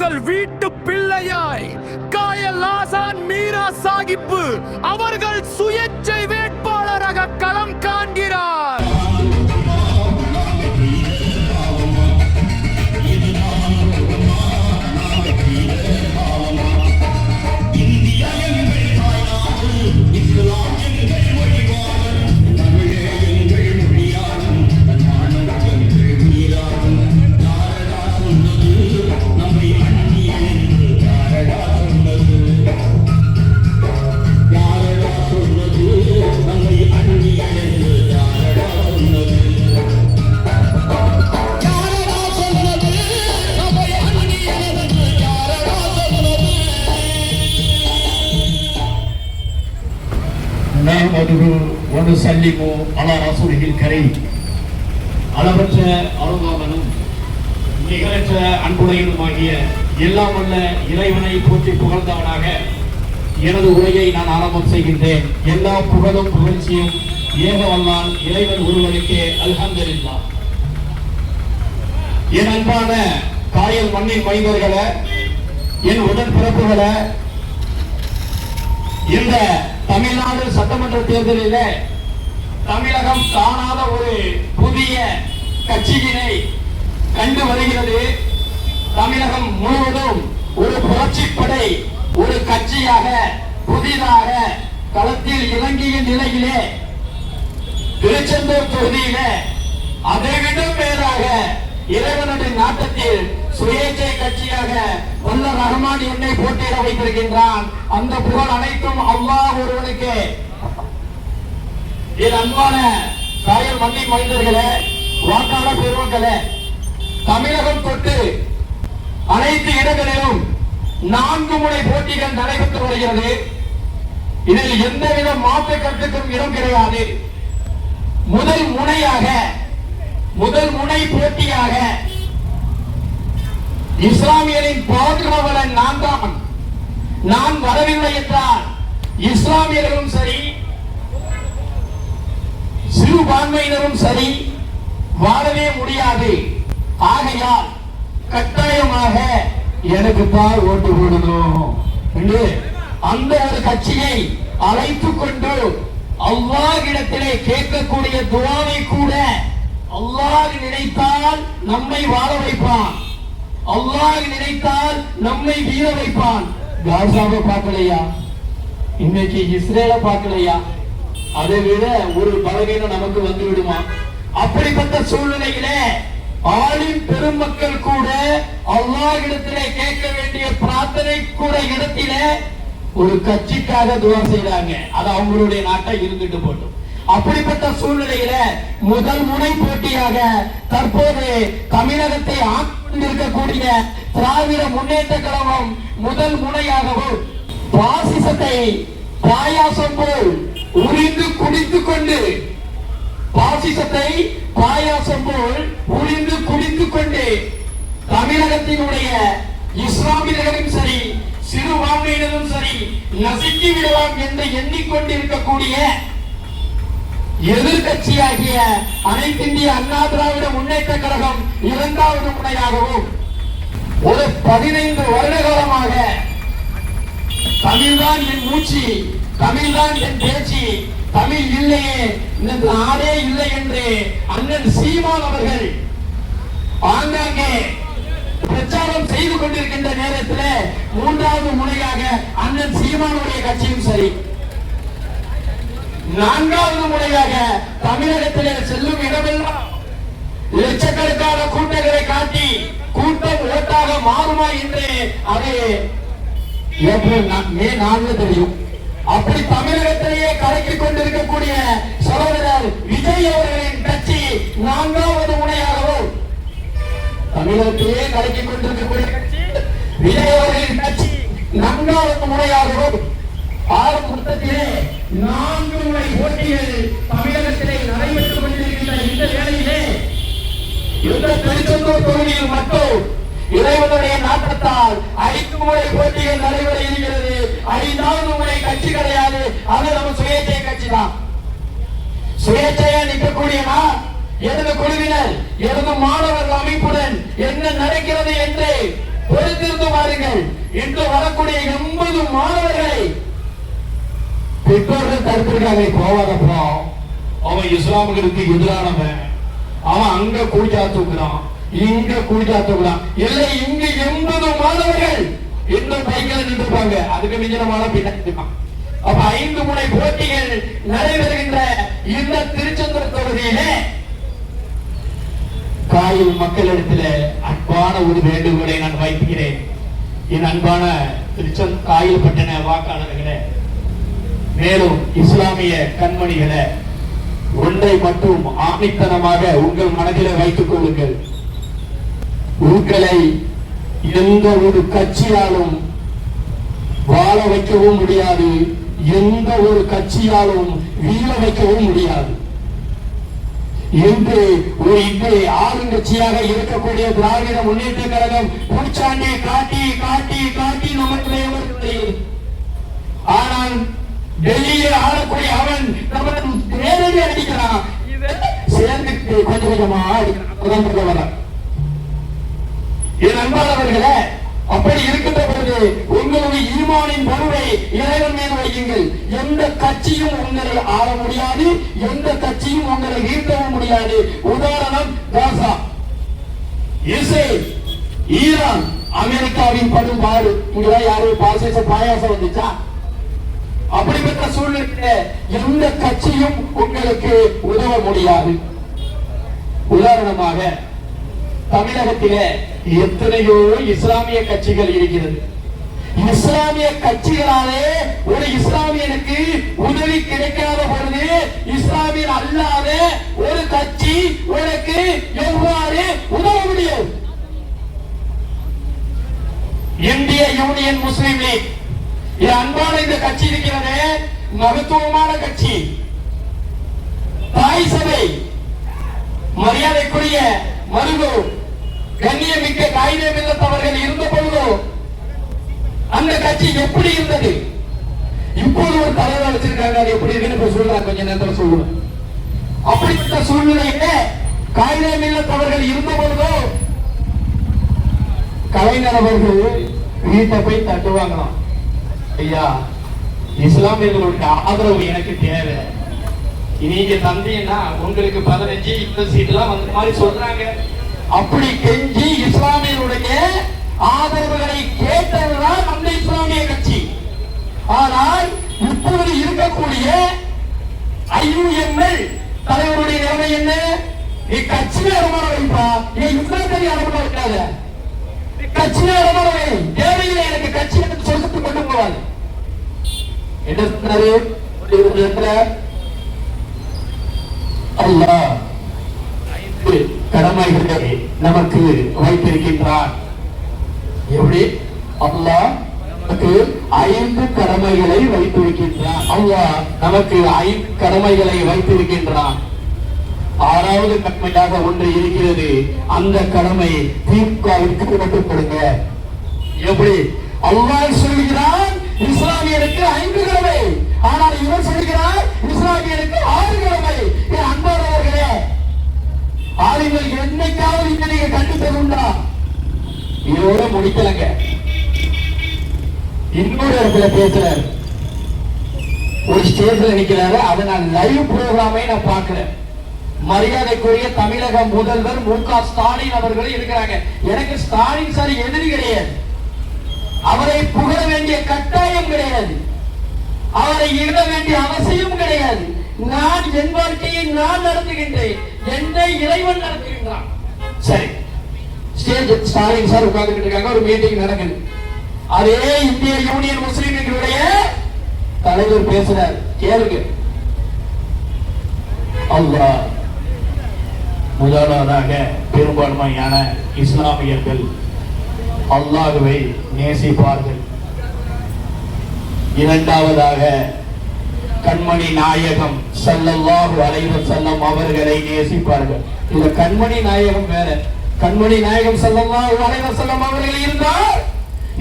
உங்கள் வீட்டு பிள்ளையாய் காயல் ஆசான் மீரா சாகிப்பு அவர்கள் சுயேட்சை வேட்பாளராக களம் காண்கிறார். அளவற்ற அருளாளனும் நிகரற்ற அன்புடையனுமாகிய எல்லாம் வல்ல இறைவனை போற்றி புகழ்ந்தவனாக எனது உரையை நான் ஆரம்பம் செய்கின்றேன். எல்லா புகழும் புகழ்ச்சியும் ஏகவல்லான் இறைவன் ஒருவனுக்கே அல்ஹம்துலில்லாஹ். என் அன்பான காயல் மண்ணின் மைந்தர்களே, என் உடன்பிறப்புகளே, இந்த தமிழ்நாடு சட்டமன்ற தேர்தலில் தமிழகம் காணாத ஒரு புதிய கட்சியினை கண்டு வருகிறது. தமிழகம் முழுவதும் ஒரு புரட்சிப்படை ஒரு கட்சியாக புதிதாக களத்தில் இறங்கிய நிலையிலே திருச்செந்தூர் தொகுதியிலே அதைவிடும் மேலாக இறைவனுடைய நாட்டத்தில் சுயேட்சை கட்சியாக வல்ல ரஹ்மான் என்னை போட்டியிட வைத்திருக்கின்றான். அந்த புகழ் அனைத்தும் அல்லாஹ் ஒருவனுக்கு. என் அன்பான காயல் மண்ணின் மைந்தர்களே, வாக்காளர் பெருமக்களே, தமிழகம் தொட்டு அனைத்து இடங்களிலும் 4 முறை போட்டிகள் நடைபெற்று வருகிறது. இதில் எந்தவித மாற்று கருத்துக்கும் இடம் கிடையாது. முதல் முனை போட்டியாக இஸ்லாமியரின் பாதுகாவலன் நான் வரவில்லை என்றால் இஸ்லாமியர்களும் சரி சிறுபான்மையினரும் சரி வாழவே முடியாது. ஆகையால் கட்டாயமாக எனக்கு தான் ஓட்டு போடணும் என்று அந்த ஒரு கட்சியை அழைத்துக் கொண்டு அல்லாஹ்விடத்திலே கேட்கக்கூடிய துஆவை கூட அல்லாஹ் நினைத்தால் நம்மை வாழ வைப்பான், அல்லாஹ் நினைத்தால் நம்மை வீழ வைப்பான். காசாவை பார்க்கலையா, இன்னைக்கு இஸ்ரேலை பார்க்கலையா, அதை விட ஒரு பலவீனம் நமக்கு வந்து விடுமா? அப்படிப்பட்ட சூழ்நிலையிலே ஆளும் பெருமக்கள் கூட அல்லாஹ்விடத்திலே கேட்க வேண்டிய பிரார்த்தனை கூட இடத்திலே ஒரு கட்சிக்காக துஆ செய்றாங்க. அது அவங்களுடைய நாட்டை இருந்துட்டு போட்டும். அப்படிப்பட்ட சூழ்நிலையில முதல் முனை போட்டியாக தற்போது தமிழகத்தை ஆண்டிருக்கக்கூடிய திராவிட முன்னேற்ற கழகம் முதல் முனையாகவும் பாசிசத்தை பாயாசம் போல் உறிந்து குடித்துக் கொண்டு தமிழகத்தினுடைய இஸ்லாமியர்களும் சரி சிறுபான்மையினரும் சரி நசுக்கி விடலாம் என்று எண்ணிக்கொண்டிருக்கக்கூடிய எதிர்கட்சியாகிய அனைத்து இந்திய அண்ணா திராவிட முன்னேற்ற கழகம் 2வது முறையாகவும் ஒரு 15 வருட காலமாக தமிழ்தான் என் மூச்சு, தமிழ்தான் என் பேச்சு, தமிழ் இல்லையே இந்த நாடே இல்லை என்று அண்ணன் சீமான் அவர்கள் ஆங்காங்கே பிரச்சாரம் செய்து கொண்டிருக்கின்ற நேரத்தில் 3வது முறையாக அண்ணன் சீமானுடைய கட்சியும் சரி 4வது முறையாக தமிழகத்திலே செல்லும் இடமெல்லாம் லட்சக்கணக்கான கூட்டங்களை காட்டி கூட்டம் ஓட்டாக மாறுமா என்று அது மே 4 தெரியும். அப்படி தமிழகத்திலேயே கலக்கிக் கொண்டிருக்கக்கூடிய சகோதரர் விஜய் அவர்களின் கட்சி 4வது முறையாகவும் தமிழகத்திலேயே கலக்கிக் கொண்டிருக்கக்கூடிய கட்சி விஜய் அவர்களின் கட்சி 4வது முறையாகவும் மொத்தத்திலே 4 முறை போட்டிகள் தமிழகத்திலே நடைபெற்றுக் கொண்டிருக்கின்ற இந்த வேளையிலே இந்த திருச்செந்தூர் தொகுதியில் மட்டும் இறைவனுடைய நாட்டத்தால் 5 முறை போட்டிகள் நடைபெற இருக்கிறது. 5வது முறை கட்சி கிடையாது, அது நம்ம சுயேட்சை கட்சி தான். சுயேட்சையா நிற்கக்கூடியனா எனது குழுவினர் எனது மாணவர்கள் அமைப்புடன் என்ன நடக்கிறது என்று பொறுத்திருந்து பாருங்கள், இன்று வரக்கூடிய 80 மாணவர்களை பெற்றோர்கள் தடுத்திருக்காங்க. போவாதப்போ அவன் இஸ்லாமியர்களுக்கு எதிரானவன், அவன் அங்க கூடியா தூக்குறான், இங்க கூடியா தூக்குறான். இல்லை, இங்கு 80 மாணவர்கள் இன்னும் பைக்கில் நின்றுப்பாங்க. அதுக்கு மிஞ்சனமான பின்னாடி அப்ப 5 முனை போட்டிகள் நடைபெறுகின்ற இந்த திருச்செந்தூர் தொகுதியிலே காயில் மக்களிடத்தில் அன்பான ஒரு வேண்டுகோளை நான் வைக்கிறேன். என் அன்பான காயில் பட்டண வாக்காளர்களே, மேலும் இஸ்லாமிய கண்மணிகளை ஒன்றை மட்டும் ஆணித்தனமாக உங்கள் மனதில் வைத்துக் கொள்ளுங்கள். உங்களை எந்த ஒரு கட்சியாலும் வாழ வைக்கவும் முடியாது, எந்த ஒரு கட்சியாலும் வீழ வைக்கவும் முடியாது. இன்று ஒரு இன்று ஆளுங்கட்சியாக இருக்கக்கூடிய திராவிட முன்னேற்ற கழகம் பூச்சாண்டி காட்டி காட்டி காட்டி நமக்கு. ஆனால் டெல்லியில் ஆளக்கூடிய அவன் நம்ம நேரடி அடிக்கிறான், சேர்ந்து கொஞ்சம் கொஞ்சமா அடிக்கிறான். என் அன்பானவர்களே, அப்படி இருக்கின்ற பொழுது உங்களுடைய ஈமானின் பொருளை இறைவன் மீது வையுங்கள். எந்த கட்சியும் உங்களை ஆள முடியாது, எந்த கட்சியும் உங்களை வீழ்த்தவும் முடியாது. உதாரணம் காசா, இஸ்ரேல், ஈரான், அமெரிக்காவின் படும் பாடு. இங்கெல்லாம் யாரும் பாயாசம் வந்துச்சா? அப்படிப்பட்ட சூழ்நிலை எந்த கட்சியும் உங்களுக்கு உதவ முடியாது. உதாரணமாக தமிழகத்திலே எத்தனையோ இஸ்லாமிய கட்சிகள் இருக்கிறது. இஸ்லாமிய கட்சிகளாலே ஒரு இஸ்லாமியனுக்கு உதவி கிடைக்காத பொழுது இஸ்லாமியன் அல்லாத ஒரு கட்சி உனக்கு எவ்வாறு உதவ முடியும்? இந்திய யூனியன் முஸ்லிம் லீக், அன்பான இந்த கட்சி இருக்கிறது, மகத்துவமான கட்சி. தாய் சபை, மரியாதைக்குரிய மருகு கண்ணியமிக்க காகிதம் இல்லத்தவர்கள் இருந்த பொழுதோ அந்த கட்சி எப்படி இருந்தது? இப்போது ஒரு தலைவர் வச்சிருக்காங்க, அது எப்படி இருக்குன்னு சொல்றாங்க, கொஞ்ச நேரத்தில் சொல்லுவேன். அப்படிப்பட்ட சூழ்நிலையில காகிதம் இல்லத்தவர்கள் இருந்த பொழுதோ கலைஞர் அவர்கள் வீட்டை போய் தட்டுவாங்களாம், ஐயா இஸ்லாமியர்களுடைய ஆதரவு எனக்கு தேவை, நீங்க தந்தீங்கன்னா உங்களுக்கு 15 இந்த சீட்லாம் வந்த மாதிரி சொல்றாங்க. அப்படி கெஞ்சி இஸ்லாமியருடைய ஆதரவுகளை கேட்டதுதான் அந்த இஸ்லாமிய கட்சி. ஆனால் இப்போது இருக்கக்கூடிய IUML தலைவருடைய நிலைமை என்ன? நீ கட்சியை அடமான வைப்பா, நீ இஸ்லாத்தை அடமான வைக்காத, கட்சியை அடமான வை, தேவையில்லை எனக்கு கட்சி என்று சொல்லிட்டு கொண்டு போவாது. என்ன சொன்னாரு? அல்லாஹ் கடமைகளை நமக்கு வைத்திருக்கின்றார். எப்படி? அல்லாஹ் நமக்கு 5 கடமைகளை வைத்திருக்கின்றார். அல்லாஹ் நமக்கு 5 கடமைகளை வைத்திருக்கின்றான். 6வது கடமையாக ஒன்று இருக்கிறது. அந்த கடமை திமுகவிற்கு மட்டும் கொடுங்க. எப்படி? அல்லாஹ் சொல்கிறான் இஸ்லாமியருக்கு 5 கடமை, ஆனால் இவர் சொல்கிறார் இஸ்லாமியருக்கு 6 கடமை. அன்பானவர்களே, ஆளுங்கள் என்னைக்காவது இங்க நீங்க கண்டிப்பதுண்டா? இதோட முடிக்கலங்க. இன்னொரு இடத்துல பேசுறாரு, ஒரு ஸ்டேஜ்ல நிக்கிறாரு, அதை நான் லைவ் ப்ரோக்ராமை நான் பார்க்கிறேன். மரியாதைக்குரிய தமிழக முதல்வர் மு.க. ஸ்டாலின் அவர்கள் இருக்கிறாங்க. எனக்கு ஸ்டாலின் சார் எதிரி கிடையாது, அவரை புகழ வேண்டிய கட்டாயம் கிடையாது, அவரை இட வேண்டிய அவசியம் கிடையாது. நான் என் வாழ்க்கையை நான் நடத்துகின்றேன், என்னை இறைவன் நடத்துகின்றான். சரி, ஸ்டேஜ் ஸ்டாலின் சார் உட்கார்ந்துட்டு இருக்காங்க, ஒரு மீட்டிங் நடக்குது. அதே இந்திய யூனியன் முஸ்லிம் லீக்குடைய தலைவர் பேசுறார், கேளுங்க. அல்லாஹ் முதலாவதாக பெரும்பான்மையான இஸ்லாமியர்கள் அல்லாஹ்வை நேசிப்பார்கள். இரண்டாவதாக கண்மணி நாயகம் ஸல்லல்லாஹு அலைஹி வஸல்லம் அவர்களை நேசிப்பார்கள். இந்த கண்மணி நாயகம் வேற, கண்மணி நாயகம் ஸல்லல்லாஹு அலைஹி வஸல்லம் அவர்கள் இருந்தால்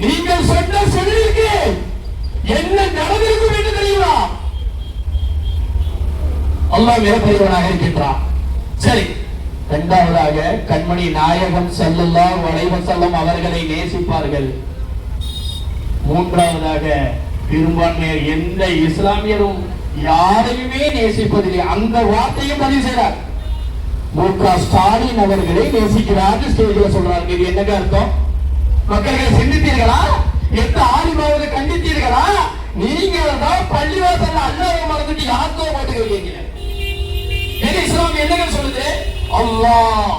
நீங்கள் சொன்ன சொல்லிருக்கு என்ன நடந்திருக்கும் என்று தெரியுமா? அல்லாஹ் மிகப்பெரியவனாக இருக்கின்றான். சரி, இரண்டாவதாக கண்மணி நாயகம் ஸல்லல்லாஹு அலைஹி வஸல்லம் அவர்களை நேசிப்பார்கள். மூன்றாவதாக பெரும்பான்மையர் எந்த இஸ்லாமியரும் யாரையுமே நேசிப்பதில்லை. அந்த வார்த்தையும் பதிவு செய்கிறார். மு.க. ஸ்டாலின் அவர்களை நேசிக்கிறார் ஸ்டேஜ்ல சொல்றாங்க. இது என்னங்க அர்த்தம்? மக்கள்கள் சிந்தித்தீர்களா? எந்த ஆலிமாவது கண்டித்தீர்களா? நீங்க தான் பள்ளிவாசல் அல்லாஹ்வை மறந்துட்டு யாருக்கோ போட்டுக்கிறீங்க. இஸ்லாம் என்னங்க சொல்லுது? அல்லாஹ்,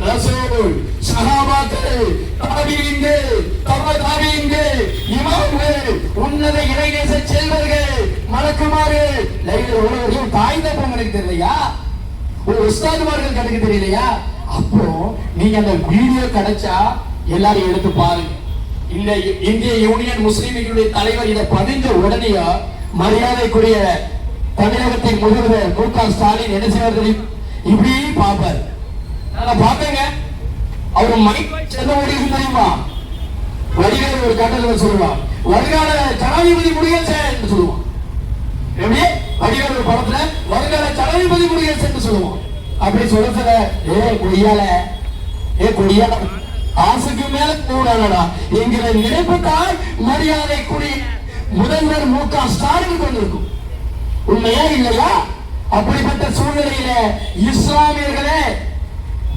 ரசூல், சஹாபாக்கள், தாபீன்கள், தபதாபீன்கள், இமாம்கள், உன்னத இறைநேச செல்வர்கள், மலக்குமார்கள், லைல உலகத்தில் தாய் தப்பம் எனக்கு தெரியலையா? ஒரு உஸ்தாதுமார்கள் கணக்கு தெரியலையா? அப்போ நீங்க அந்த வீடியோ கிடைச்சா எல்லாரும் எடுத்து பாருங்க. இந்த இந்திய யூனியன் முஸ்லிம்களுடைய தலைவர் இதை பதிஞ்ச உடனே மரியாதைக்குரிய தமிழகத்தின் முதல்வர் மு.க. ஸ்டாலின் என்ன செய்வார்கள்? இப்படி பார்ப்பார். நான் பார்த்தேங்க. அவர் மைக் செல்ல முடியும் தெரியுமா? வடிவேல் ஒரு கட்டத்தில் சொல்லுவான், வருங்கால ஜனாதிபதி முடியல் என்று சொல்லுவான். எப்படி? வடிவேல் ஒரு படத்துல வருங்கால ஜனாதிபதி முடியல் என்று சொல்லுவான். அப்படி சொல்ல கொடியால ஆசுக்கு மேல கூடாதா என்கிற நினைப்புத்தான் மரியாதைக்குரிய முதல்வர் மு.க. ஸ்டாலின் கொண்டிருக்கும். உண்மையா இல்லையா? அப்படிப்பட்ட சூழ்நிலையில இஸ்லாமியர்களே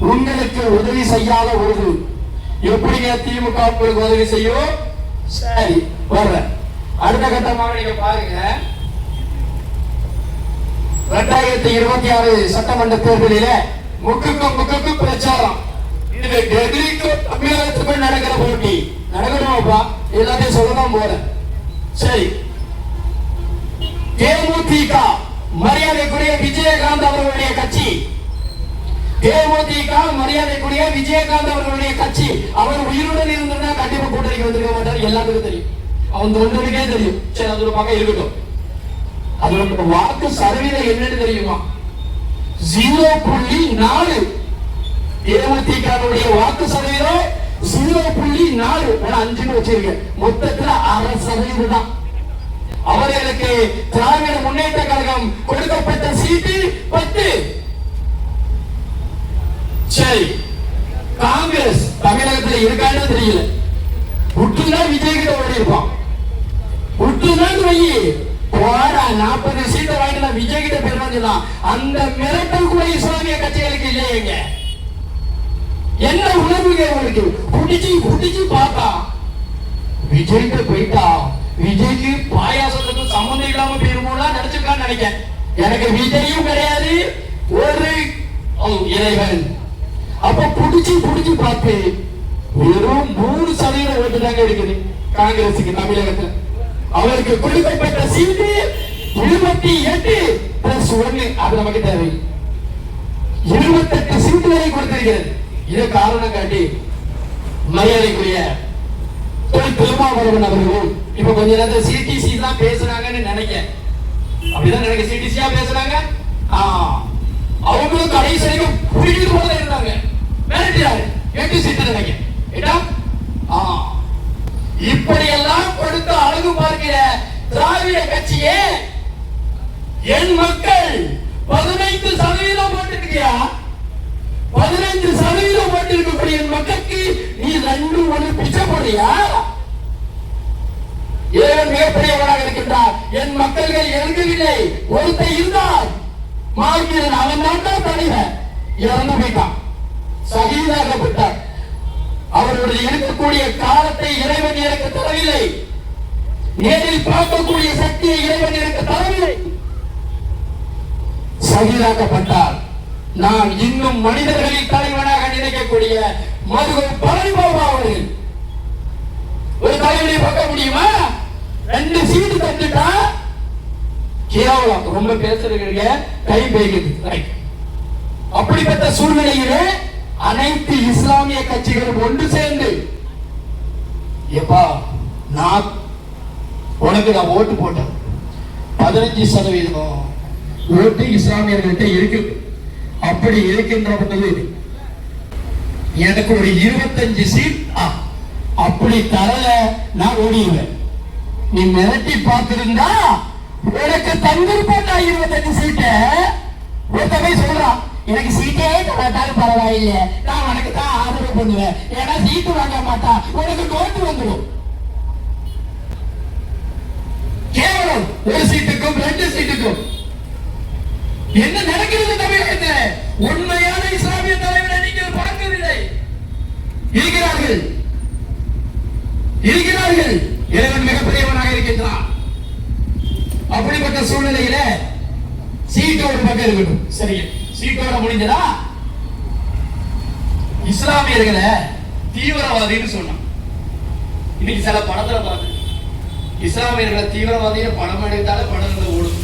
உங்களுக்கு உதவி செய்யாத பொழுது எப்படிங்க திமுக உங்களுக்கு உதவி செய்யும்? சரி, வர்ற அடுத்த கட்டமாக நீங்க பாருங்க. 2026 சட்டமன்ற தேர்தலில முக்குக்கு பிரச்சாரம். இது டெல்லிக்கு தமிழகத்துக்குள் நடக்கிற போட்டி. நடக்கணும்ப்பா, எல்லாத்தையும் சொல்லதான் போறேன். சரி, தேமுதிக மரியாதைக்குரிய விஜயகாந்த் அவர்களுடைய கட்சி, தேமுதிக மரியாதைக்குரிய விஜயகாந்த் அவர்களுடைய கட்சி. அவர் உயிருடன் இருந்தா கண்டிப்பா கூட்டணிக்கு வந்திருக்க மாட்டார். எல்லாத்துக்கும் தெரியும், அவன் தொண்டனுக்கே தெரியும். சரி, அது ஒரு பக்கம் இருக்கட்டும். அதோட வாக்கு சதவீதம் என்னன்னு தெரியுமா? 0.4. தேமுதிக வாக்கு சதவீதம் 0.4. 5 வச்சிருக்கேன். மொத்தத்துல 1/2% தான். அவர்களுக்கு திராவிட முன்னேற்ற கழகம் கொடுக்கப்பட்ட சீட்டு 10. சரி, காங்கிரஸ் தமிழகத்தில் இருக்கான்னு தெரியல. விட்டுதான் விஜய் கிட்ட ஓடி இருப்பான். விட்டுதான் வையி 40 சீட்டை வாங்கிட்டு விஜய் கிட்ட பெருமாள். அந்த மிரட்டல் கூட இஸ்லாமிய கட்சிகளுக்கு இல்லையேங்க. என்ன உணர்வுங்க உங்களுக்கு? குடிச்சு பார்த்தா விஜய்க்கு போயிட்டா விஜய்க்கு பாயாசத்துக்கு சம்பந்தம் இல்லாம போயிருமோனா நினைச்சிருக்கான்னு நினைக்கிறேன். எனக்கு விஜயும் கிடையாது, ஒரு இறைவன். அப்ப புடிச்சு பார்த்து வெறும் 3% ஓட்டு தாங்க இருக்குது காங்கிரசுக்கு தமிழகத்தில். அவருக்கு கொடுக்கப்பட்ட சீட்டு 28+1. அது நமக்கு தேவை. 28 சீட்டுகளை கொடுத்திருக்கிறது. இதை காரணம் காட்டி மரியாதைக்குரிய திருமாவளவன் அவர்கள் இப்ப கொஞ்ச நேரத்தில் சிடிசி தான் பேசுறாங்கன்னு நினைக்கிறேன். அப்படிதான் நினைக்க சிடிசியா பேசுறாங்க. அவங்களும் கடைசி வரைக்கும் புரிஞ்சு போல இருந்தாங்க. மிரட்டினாரு 8 சீட்டு நினைக்கிறேன். இப்படி எல்லாம் கொடுத்து அழகு பார்க்கிற திராவிட கட்சியே என் மக்கள் 15% போட்டுருக்கியா? 15% போட்டிருக்கக்கூடிய என் மக்களுக்கு நீ 2-1 பிச்சை போடுறியா? இறைவன் மிகப்பெரியவனாக இருக்கின்றார். என் மக்கள்கள் இறங்கவில்லை. ஒருத்தர் இருந்தார் மாவீரன், அவன் தான் தலைவர். இறந்து போயிட்டான், சகிதாக்கப்பட்டார். அவருடைய இருக்கக்கூடிய காலத்தை இறைவன் எனக்கு தரவில்லை. நேரில் பார்க்கக்கூடிய சக்தியை இறைவன் எனக்கு தரவில்லை. சகிதாக்கப்பட்டார். நான் இன்னும் மனிதர்களின் தலைவனாக நினைக்கக்கூடிய மருகை பழனிபாபா அவர்கள் ஒரு தலைவனை பார்க்க முடியுமா? 2 சீட்டு தந்துட்டா கேவலம். ரொம்ப பேசுறீங்க, கை பேய்க்குது. அப்படிப்பட்ட சூழ்நிலையிலே அனைத்து இஸ்லாமிய கட்சிகளும் ஒன்று சேர்ந்து, எப்பா நான் உனக்கு நான் ஓட்டு போட்டேன், 15% ஓட்டு இஸ்லாமியர்கள்ட்ட இருக்கு. அப்படி இருக்கின்ற போது எனக்கு ஒரு 25 சீட் அப்படி தரல, நான் ஓடிடுவேன். நீ மிரட்டி பார்த்திருந்தா உனக்கு தந்திருப்பா 25 சீட்டை. ஒருத்தவை சொல்றான், எனக்கு சீட்டே தராட்டாலும் பரவாயில்லை, நான் உனக்கு தான் ஆதரவு பண்ணுவேன், ஏன்னா சீட்டு வாங்க மாட்டா, உனக்கு நோட்டு வந்துடும். ஒரு சீட்டுக்கும் 2 சீட்டுக்கும் என்ன நடக்கிறது தமிழகத்தில்? உண்மையான இஸ்லாமிய தலைவரை நீங்கள் பார்க்கவில்லை. இருக்கிறார்கள் இறைவன் மிகப்பெரியவனாக இருக்கின்றான். அப்படிப்பட்ட சூழ்நிலையில சீட்டோடு பக்கம் இருக்கட்டும். சரி, சீட்டோட முடிஞ்சதா? இஸ்லாமியர்களை தீவிரவாதின்னு சொன்னான். இன்னைக்கு சில படத்துல பார்த்து இஸ்லாமியர்களை தீவிரவாதிகள் படம் எடுத்தாலே படம் ஓடும்.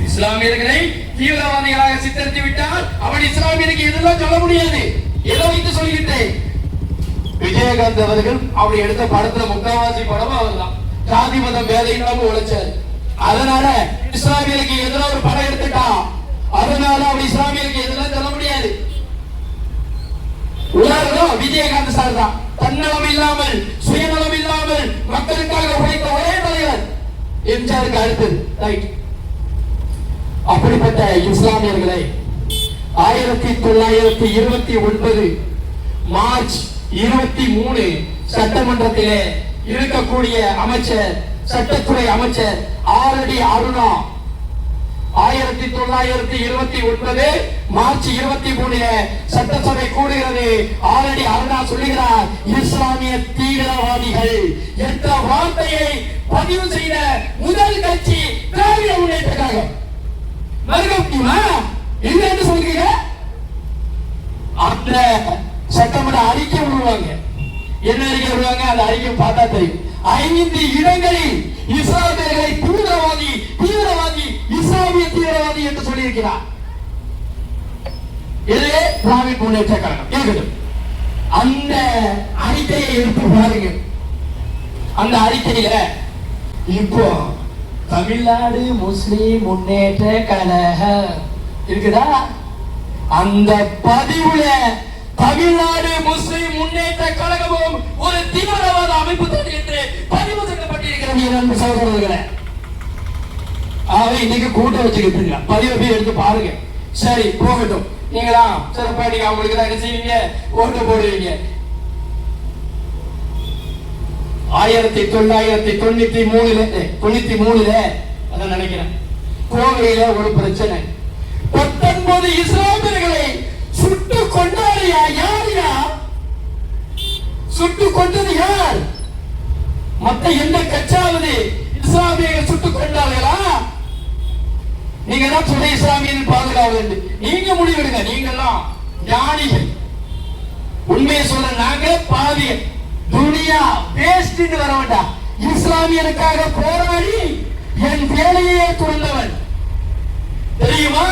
இஸ்லாமியர்களை தீவிரவாதிகளாக சித்தரித்து விட்டால் அவன் இஸ்லாமியருக்கு எதுவும் சொல்ல முடியாது. ஏதோ வைத்து சொல்லிக்கிட்டேன். விஜயகாந்த் அவர்கள் அப்படி எடுத்த படத்துல முக்காவாசி படம் அவர்தான். ஜாதி மதம் வேலை இல்லாம உழைச்சாரு. அதனால இஸ்லாமியருக்கு எதிராக ஒரு படம் எடுத்துட்டான். அதனால அவன் இஸ்லாமியருக்கு எதிராக சொல்ல முடியாது. உதாரணம் விஜயகாந்த் சார் தான். தன்னலம் இல்லாமல் சுயநலம் இல்லாமல் மக்களுக்காக உழைத்த ஒரே தலைவர். எம்ஜிஆருக்கு அடுத்தது. ரைட். அப்படிப்பட்ட இஸ்லாமியர்களை 1929 மார்ச் 23 சட்டமன்றத்திலே இருக்கக்கூடிய அமைச்சர், சட்டத்துறை அமைச்சர் ஆரடி அருணா 1929 மார்ச் 23 சட்டசபை கூடுகிறது. ஆரடி அருணா சொல்லுகிறார், இஸ்லாமிய தீவிரவாதிகள் என்ற வார்த்தையை பதிவு செய்த முதல் கட்சி திராவிட முன்னேற்ற கழகம். மறுக்கமா இல்லை என்று சொல்றீங்க? அந்த சட்டமன்ற அறிக்கை விடுவாங்க. என்ன அறிக்கை விடுவாங்க? அந்த அறிக்கை பார்த்தா தெரியும். 5 இடங்களில் இஸ்லாமியர்களை தீவிரவாதி இஸ்லாமிய தீவிரவாதி என்று சொல்லியிருக்கிறார். இது திராவிட முன்னேற்ற கழகம். இருக்கட்டும், அந்த அறிக்கையை எடுத்து பாருங்க. அந்த அறிக்கையில இப்போ தமிழ்நாடு முஸ்லிம் முன்னேற்ற கழகம் இருக்குதா? அந்த பதிவுல தமிழ்நாடு முஸ்லிம் முன்னேற்ற கழகமும் ஒரு தீவிரவாத அமைப்பு தான் என்று பதிவு செய்யப்பட்டிருக்கிறது. சகோதரர்களே, இன்னைக்கு கூட்டம் வச்சுக்கிட்டு பதிவு போய் எடுத்து பாருங்க. சரி, போகட்டும். நீங்களா சிறப்பா நீங்க அவங்களுக்கு தான் என்ன செய்வீங்க? ஓட்டு போடுவீங்க. 1993 அதான் நினைக்கிறேன், கோவையில ஒரு பிரச்சனை. 19 இஸ்லாமியர்களை சுட்டு கொண்டாடியா? யாரையா சுட்டு கொண்டது? யார்? மத்த எந்த கட்சாவது இஸ்லாமியர்கள் சுட்டு கொண்டார்களா? நீங்க தான் துணை இஸ்லாமியர்கள் பாதுகாவல். நீங்க முடிவெடுங்க. நீங்கெல்லாம் ஞானிகள். உண்மையை சொல்ற நாங்க பாவிகள். துனியா வேஸ்ட் வர வேண்டாம். இஸ்லாமியனுக்காக போராடி என் வேலையே துறந்தவன் தெரியுமா?